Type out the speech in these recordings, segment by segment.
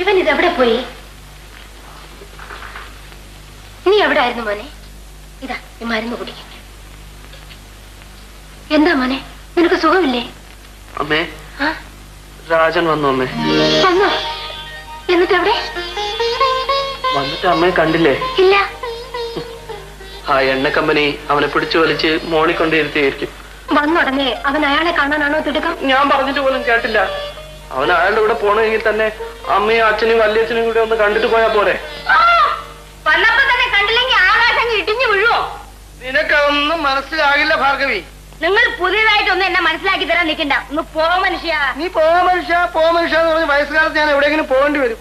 ഇവൻ ഇതെവിടെ പോയി? നീ എവിടെയായിരുന്നു മോനെ? ഇതാ ഈ മരുന്ന് കുടിക്കും. എന്താ മോനെ, നിനക്ക് സുഖമില്ലേ? അമ്മേ, രാജൻ വന്നു. അമ്മേ വന്നോ? എന്നിട്ട് എവിടെ? വന്നിട്ട് അമ്മയെ കണ്ടില്ലേ? ഇല്ല. ആ എണ്ണ കമ്പനി അവനെ പിടിച്ചു വലിച്ച് മോളിൽ കൊണ്ടിരുത്തിയായിരിക്കും. വന്നുടനെ അവൻ അയാളെ കാണാനാണോ തിടുക്കം? ഞാൻ പറഞ്ഞിട്ട് പോലും കേട്ടില്ല. അവൻ അയാളുടെ കൂടെ പോണെങ്കിൽ തന്നെ അമ്മയും അച്ഛനും വല്യച്ഛനും കൂടി ഒന്ന് കണ്ടിട്ട് പോയാ പോരെ? വന്നപ്പോ തന്നെ കണ്ടില്ലെങ്കിൽ ആകാശം ഇടിഞ്ഞു വീഴുവോ? നിനക്കൊന്നും മനസ്സിലാകില്ല ഭാർഗവി. നിങ്ങൾ പുതിയതായിട്ടൊന്നും എന്നെ മനസ്സിലാക്കി തരാൻ നിൽക്കണ്ട. ഒന്ന് പോ മനുഷ്യ. നീ പോ മനുഷ്യ എന്ന് പറഞ്ഞ് വയസ്സുകാലത്ത് ഞാൻ എവിടെയെങ്കിലും പോകേണ്ടി വരും.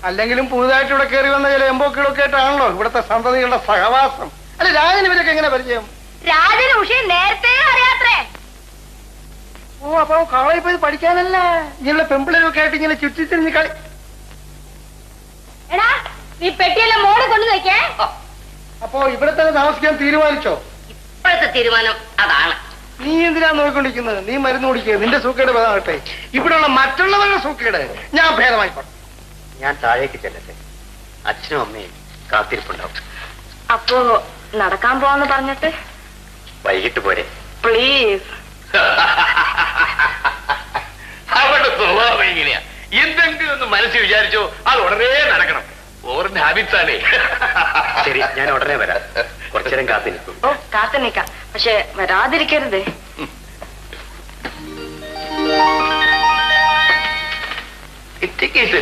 അല്ലെങ്കിലും പുതുതായിട്ട് ഇവിടെ കയറി വന്ന ചില എമ്പോക്കുകളൊക്കെ ആയിട്ടാണല്ലോ ഇവിടുത്തെ സന്തതികളുടെ സഹവാസം. അല്ല, രാജന് ഇവരൊക്കെ എങ്ങനെ പരിചയം? രാജന് ഉഷയെ നേരത്തെ അറിയാത്രേ. ഓ, അപ്പൊ കളയിൽ പോയി പഠിക്കാനല്ല, ഇങ്ങനെയുള്ള പെമ്പിളരൊക്കെ ആയിട്ട് ഇങ്ങനെ ചുറ്റിത്തിരിഞ്ഞ് കളി. എടാ, നീ പെട്ടിയെല്ലാം മോളെ കൊണ്ടു വയ്ക്കേ. അപ്പോ ഇവിടെ തന്നെ താമസിക്കാൻ തീരുമാനിച്ചോ? ഇപ്പോഴത്തെ തീരുമാനം അതാണ്. നീ എന്തിനാ നോക്കിക്കൊണ്ടിരിക്കുന്നത്? നീ മരുന്ന് കുടിക്കുക, നിന്റെ സൂക്കേട് ഭേദമാകട്ടെ. ഇവിടെയുള്ള മറ്റുള്ളവരുടെ സൂക്കേട് ഞാൻ ഭേദമായിക്കോട്ടെ. ഞാൻ താഴേക്ക് ചെല്ലട്ടെ, അച്ഛനും അമ്മയും കാത്തിരിപ്പുണ്ടാവും. അപ്പോ നടക്കാൻ പോവാന്ന് പറഞ്ഞിട്ട് വൈകിട്ട് പോരെ? പ്ലീസ്. അവരുടെ സ്വഭാവം എങ്ങനെയാ? എന്തെങ്കിലും ഒന്ന് മനസ്സിൽ വിചാരിച്ചോ അത് ഉടനെ നടക്കണം. ഓറിന്റെ ഹാബിറ്റ്സാണേ. ശരി, ഞാൻ ഉടനെ വരാം. കുറച്ചേരം കാത്തിരിക്കും. ഓ, കാത്തു നിൽക്കാം, പക്ഷെ വരാതിരിക്കരുത്.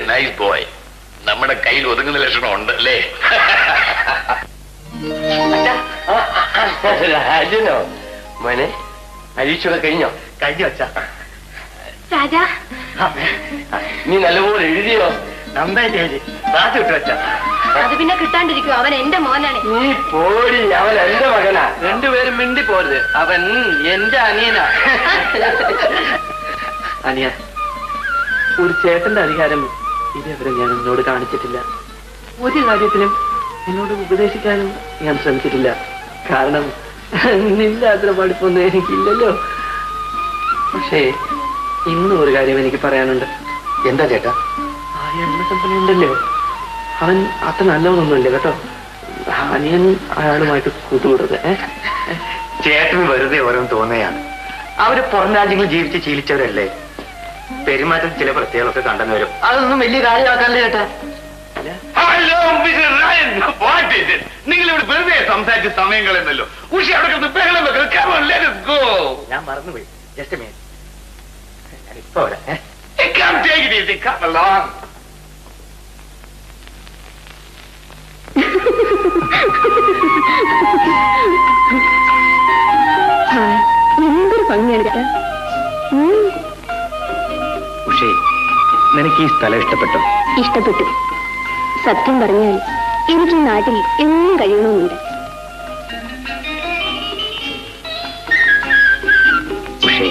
Nice boy. നമ്മുടെ കയ്യിൽ ഒതുങ്ങുന്ന ലക്ഷണം ഉണ്ട് അല്ലേ? രാജനോ മോനെ? പരീക്ഷയൊക്കെ കഴിഞ്ഞോ? കഴിഞ്ഞു വച്ചാ. രാജാ, നീ നല്ലപോലെ എഴുതിയോ? നന്നായിട്ട് എഴുതി. ക്ലാസ് വിട്ടു വച്ചാ. അത് പിന്നെ കിട്ടാണ്ടിരിക്കും. അവൻ എന്റെ മോനാണ്. നീ പോടി, അവൻ എന്റെ മകനാ. രണ്ടുപേരും മിണ്ടി പോരുത്. അവൻ എന്റെ അനിയനാ. അനിയ, ഒരു ചേട്ടന്റെ അധികാരം ഇതേവരെ ഞാൻ എന്നോട് കാണിച്ചിട്ടില്ല. ഒരു കാര്യത്തിലും എന്നോട് ഉപദേശിക്കാനും ഞാൻ ശ്രമിച്ചിട്ടില്ല. കാരണം നിന്റെ അത്ര പഠിപ്പൊന്നും എനിക്കില്ലല്ലോ. പക്ഷേ ഇന്നും ഒരു കാര്യം എനിക്ക് പറയാനുണ്ട്. എന്താ ചേട്ടാ? ആ എണ്ണ കമ്പനി ഉണ്ടല്ലോ, അവൻ അത്ര നല്ലവനൊന്നുമില്ല കേട്ടോ. അനിയൻ അയാളുമായിട്ട് കൂട്ടുകൂടരുത്. ചേട്ടന് വെറുതെ ഓരോന്ന് തോന്നുകയാണ്. അവര് പുറം രാജ്യങ്ങളിൽ ജീവിച്ച് ശീലിച്ചവരല്ലേ. പെരുമാറ്റം ചില പ്രത്യേകതകളൊക്കെ കണ്ടെന്ന് വരും. അതൊന്നും വലിയ കാര്യമാക്കാല്ലേ ചേട്ടാ. നിങ്ങൾ ഇവിടെ വെറുതെ സംസാരിച്ച സമയം കളയുന്നല്ലോ. ഉഷ അവിടെ ബഹളം വെക്കണം. ഞാൻ മറന്നുപോയി. ജസ്റ്റ് മീൻ, ഞാനിപ്പോ വരാം. എന്തൊരു ഭംഗിയാണ് ചേട്ടാ. ഉഷേ, നിനക്ക് ഈ സ്ഥലം ഇഷ്ടപ്പെട്ടോ? ഇഷ്ടപ്പെട്ടു. സത്യം പറഞ്ഞാൽ എനിക്ക് ഈ നാട്ടിൽ എന്നും കഴിയണമെന്നുണ്ട്. ഉഷേ,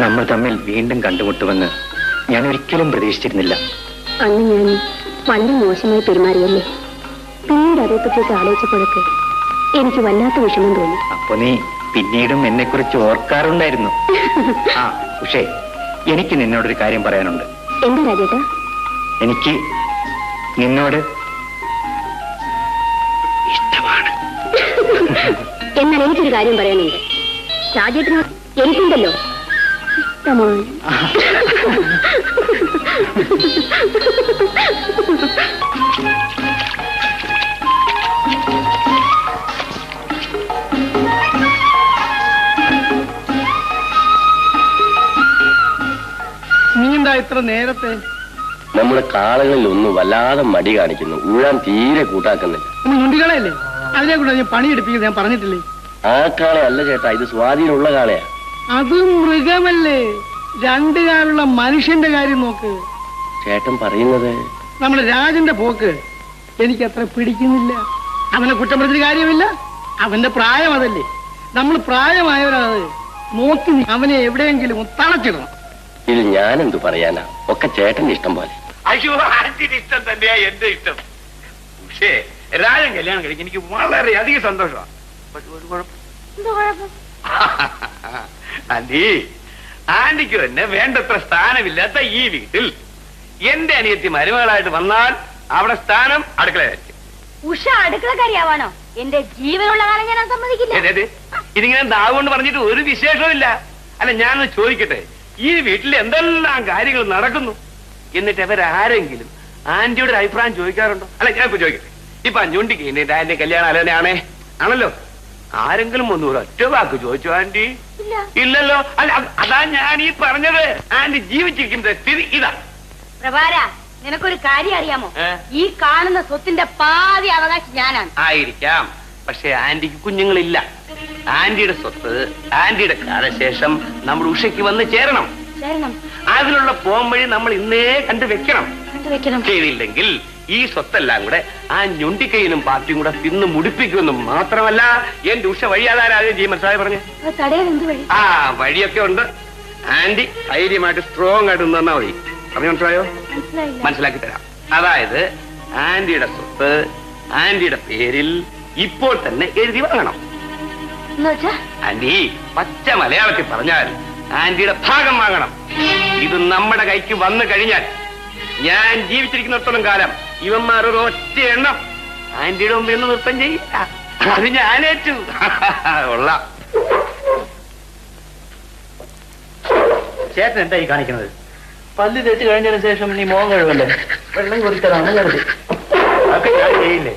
നമ്മൾ തമ്മിൽ വീണ്ടും കണ്ടുമുട്ടുമെന്ന് ഞാൻ ഒരിക്കലും പ്രതീക്ഷിച്ചിരുന്നില്ല. അന്ന് ഞാൻ വളരെ മോശമായി പെരുമാറിയല്ലേ. പിന്നീട് അതേപ്പറ്റിയൊക്കെ ആലോചിച്ചപ്പോഴൊക്കെ എനിക്ക് വല്ലാത്ത വിഷമം തോന്നി. അപ്പൊ നീ പിന്നീടും എന്നെ കുറിച്ച് ഓർക്കാറുണ്ടായിരുന്നു. ആ ഉഷേ, എനിക്ക് നിന്നോടൊരു കാര്യം പറയാനുണ്ട്. എന്താ രാജേട്ടാ? എനിക്ക് നിന്നോട് ഇഷ്ടമാണ്. എന്നാൽ എനിക്കൊരു കാര്യം പറയാനുണ്ട്. രാജേട്ടനോട് എനിക്കുണ്ടല്ലോ ഇഷ്ടമാണ്. നീ എന്താ ഇത്ര നേരത്തെ? നമ്മുടെ കാളകളിൽ ഒന്ന് വല്ലാതെ മടി കാണിക്കുന്നു. ഊഴാൻ തീരെ കൂട്ടാക്കുന്നില്ല. മുണ്ടികളല്ലേ, അതിനെ കൂടെ ഞാൻ പണിയെടുപ്പിക്കുന്നത് ഞാൻ പറഞ്ഞിട്ടില്ലേ? ആ കാളയല്ല ചേട്ടാ, ഇത് സ്വാധീനമുള്ള കാളയാ. അത് മൃഗമല്ലേ. രണ്ടു കാലുള്ള മനുഷ്യന്റെ കാര്യം നോക്ക്. ചേട്ടൻ പറയുന്നത് നമ്മുടെ രാജന്റെ പോക്ക് എനിക്ക് അത്ര പിടിക്കുന്നില്ല. അവനെ കുറ്റം പറഞ്ഞൊരു കാര്യമില്ല. അവന്റെ പ്രായം അതല്ലേ. നമ്മൾ പ്രായമായവരത് നോക്കി അവനെ എവിടെയെങ്കിലും തളച്ചിടണം. ഇത് ഞാനെന്തു പറയാനാ, ഒക്കെ ചേട്ടന്റെ ഇഷ്ടം പോലെ. അയ്യോ, ആന്റിന്റെ ഇഷ്ടം തന്നെയാ എന്റെ ഇഷ്ടം. പക്ഷേ രാജൻ കല്യാണം കഴിക്കാൻ എനിക്ക് വളരെ അധികം സന്തോഷമാണ്. പക്ഷെ ഒരു കുഴപ്പം. ആന്റി, ആന്റിക്ക് തന്നെ വേണ്ടത്ര സ്ഥാനമില്ലാത്ത ഈ വീട്ടിൽ എന്റെ അനിയത്തി മരുമകളായിട്ട് വന്നാൽ അവിടെ സ്ഥാനം അടുക്കളയായിരിക്കും. ഉഷ അടുക്കളക്കാരിയാവാനോ? എന്റെ ജീവനുള്ള കാലം ഞാൻ സമ്മതിക്കില്ല. ഇതിങ്ങനെ നാവുകൊണ്ട് പറഞ്ഞിട്ട് ഒരു വിശേഷവും ഇല്ല. അല്ല, ഞാനൊന്ന് ചോദിക്കട്ടെ, ഈ വീട്ടിൽ എന്തെല്ലാം കാര്യങ്ങൾ നടക്കുന്നു, എന്നിട്ട് അവരാരെങ്കിലും ആന്റിയുടെ ഒരു അഭിപ്രായം ചോദിക്കാറുണ്ടോ? അല്ല, ഞാൻ ഇപ്പൊ ചോദിക്കട്ടെ, ഇപ്പൊ അഞ്ചുണ്ടിക്ക് എന്റെ ആന്റി കല്യാണം ആലോചനയാണേ ആണല്ലോ, ആരെങ്കിലും ഒന്ന് ഒറ്റ വാക്ക് ചോദിച്ചു ആന്റി? ഇല്ലല്ലോ. അല്ല, അതാ ഞാൻ ഈ പറഞ്ഞത്. ആന്റി ജീവിച്ചിരിക്കുന്ന സ്ഥിതി ഇതാ. പ്രഭാര, നിനക്കൊരു കാര്യം അറിയാമോ? ഈ കാണുന്ന സ്വത്തിന്റെ പാതി അവകാശം ഞാനാണ്. ആയിരിക്കാം, പക്ഷെ ആന്റിക്ക് കുഞ്ഞുങ്ങളില്ല. ആന്റിയുടെ സ്വത്ത് ആന്റിയുടെ കാലശേഷം നമ്മുടെ ഉഷയ്ക്ക് വന്ന് ചേരണം. അതിനുള്ള പോംവഴി നമ്മൾ ഇന്നേ കണ്ടുവെക്കണം. ചെയ്തില്ലെങ്കിൽ ഈ സ്വത്തെല്ലാം കൂടെ ആ ഞൊണ്ടിക്കൈനും പാർട്ടിയും കൂടെ തിന്ന് മുടിപ്പിക്കുമെന്നും മാത്രമല്ല എന്റെ ഉഷ വഴിയാതാരാകുകയും ചെയ്യും. മനസ്സിലായി പറഞ്ഞു? ആ വഴിയൊക്കെ ഉണ്ട്. ആന്റി ധൈര്യമായിട്ട് സ്ട്രോങ് ആയിട്ട് നിന്നാ മതി. പറഞ്ഞു മനസ്സിലായോ? മനസ്സിലാക്കി തരാം. അതായത് ആന്റിയുടെ സ്വത്ത് ആന്റിയുടെ പേരിൽ ഇപ്പോൾ തന്നെ എഴുതി വാങ്ങണം. ആന്റി പച്ച മലയാളത്തിൽ പറഞ്ഞാൽ ആന്റിയുടെ ഭാഗം വാങ്ങണം. ഇത് നമ്മുടെ കൈക്ക് വന്നു കഴിഞ്ഞാൽ ഞാൻ ജീവിച്ചിരിക്കുന്നിടത്തോളം കാലം ഇവന്മാർ ഒരു ഒറ്റ എണ്ണം ആന്റിയുടെ മുമ്പിൽ നിന്ന് നൃത്തം ചെയ്യില്ല. അത് ഞാനേറ്റു. കൊള്ളാം. ചേട്ടൻ എന്തായി കാണിക്കുന്നത്? പല്ല് തേച്ച് കഴിഞ്ഞതിന് ശേഷം നീ മോഹം കഴിവല്ലേ? വെള്ളം കുറിച്ചതാണ് കരുതി. അതൊക്കെ ഞാൻ ചെയ്യില്ലേ?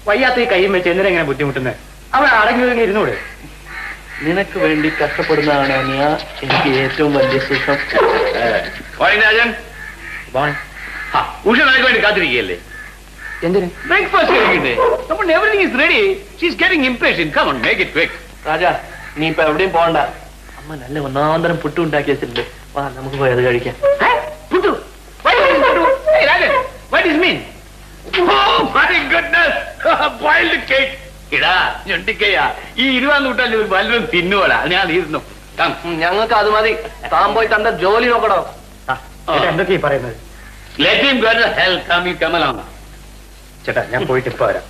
വയ്യാത്ത ഈ കൈയും വെച്ച് എന്തിനെങ്ങനെ ബുദ്ധിമുട്ടുന്നത്? അവിടെ അടങ്ങി ഇരുന്നൂടെ? നിനക്ക് വേണ്ടി കഷ്ടപ്പെടുന്നതാണ് എനിക്ക് ഏറ്റവും വലിയ സുഖം. രാജൻ ഉഷ നിനക്ക് വേണ്ടി കാത്തിരിക്കുകയല്ലേ? എന്തിന്? ബ്രേക്ക്ഫാസ്റ്റ് കഴിക്കണ്ടേ? നമ്മൾ everything is ready. She is getting impatient. Come on, make it quick. Raja, നീ ഇപ്പൊ എവിടെയും പോകണ്ട. അമ്മ നല്ല ഒന്നാന്തരം പുട്ട് ഉണ്ടാക്കി വെച്ചിട്ടുണ്ട്. വാ, നമുക്ക് പോയി അത് കഴിക്കാം. Puttu? Hey Rajan, what does it mean? Oh my goodness, boiled cake. ഇടാ ഞൊണ്ടിക്കയ്യാ, ഈ 20 നൂറ്റാണ്ടിൽ ഒരു വല്ലതും തിന്നുവോടാ? ഞാൻ ഇരുന്നു. ഞങ്ങൾക്ക് അത് മതി. താൻ പോയി തന്റെ ജോലി നോക്കണോ? എന്തൊക്കെയാ പറയുന്നത്? Let him go to hell. Come along. ചേട്ടാ, ഞാൻ പോയിട്ട് ഇപ്പൊ വരാം.